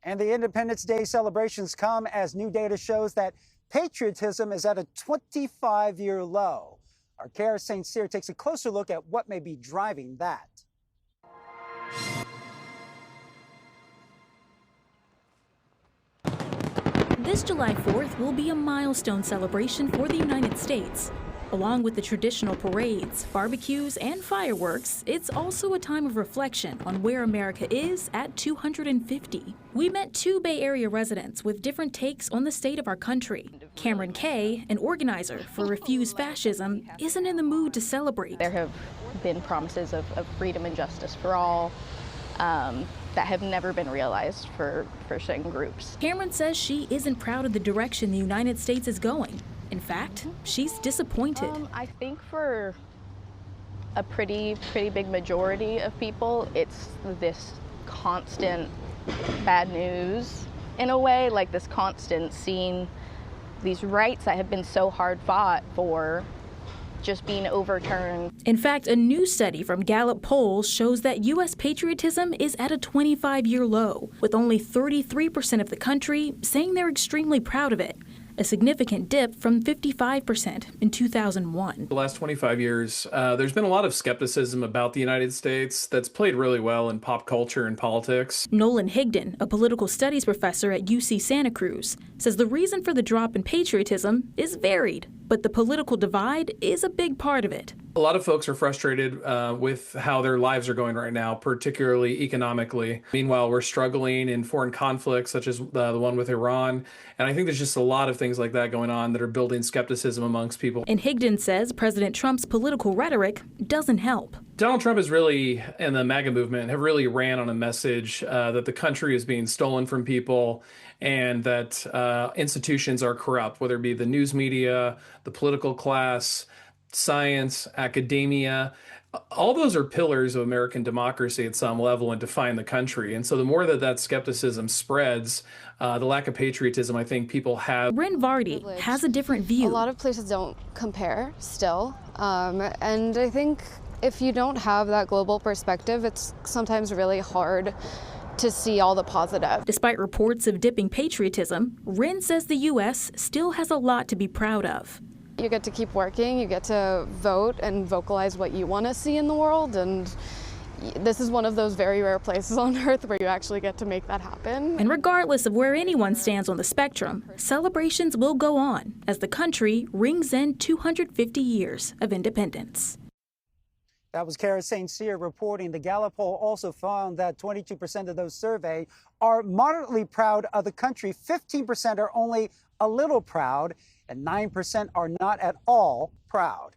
And the Independence Day celebrations come as new data shows that patriotism is at a 25-year low. Our Kara St. Cyr takes a closer look at what may be driving that. This July 4th will be a milestone celebration for the United States. Along with the traditional parades, barbecues, and fireworks, it's also a time of reflection on where America is at 250. We met two Bay Area residents with different takes on the state of our country. Cameron Kay, an organizer for Refuse Fascism, isn't in the mood to celebrate. There have been promises of freedom and justice for all that have never been realized for certain groups. Cameron says she isn't proud of the direction the United States is going. In fact, she's disappointed. I think for a pretty big majority of people, it's this constant bad news in a way, like this constant seeing these rights that have been so hard fought for just being overturned. In fact, a new study from Gallup polls shows that U.S. patriotism is at a 25-year low, with only 33% of the country saying they're extremely proud of it, a significant dip from 55% in 2001. The last 25 years, there's been a lot of skepticism about the United States that's played really well in pop culture and politics. Nolan Higdon, a political studies professor at UC Santa Cruz, says the reason for the drop in patriotism is varied, but the political divide is a big part of it. A lot of folks are frustrated with how their lives are going right now, particularly economically. Meanwhile, we're struggling in foreign conflicts, such as the one with Iran. And I think there's just a lot of things like that going on that are building skepticism amongst people. And Higdon says President Trump's political rhetoric doesn't help. Donald Trump has really, and the MAGA movement, have really ran on a message that the country is being stolen from people and that institutions are corrupt, whether it be the news media, the political class, science, academia. All those are pillars of American democracy at some level and define the country. And so the more that skepticism spreads, the lack of patriotism I think people have. Bryn Vardy has a different view. A lot of places don't compare still. And I think if you don't have that global perspective, it's sometimes really hard to see all the positive. Despite reports of dipping patriotism, Wren says the U.S. still has a lot to be proud of. You get to keep working, you get to vote and vocalize what you want to see in the world, and this is one of those very rare places on earth where you actually get to make that happen. And regardless of where anyone stands on the spectrum, celebrations will go on as the country rings in 250 years of independence. That was Kara St. Cyr reporting. The Gallup poll also found that 22% of those surveyed are moderately proud of the country, 15% are only a little proud, and 9% are not at all proud.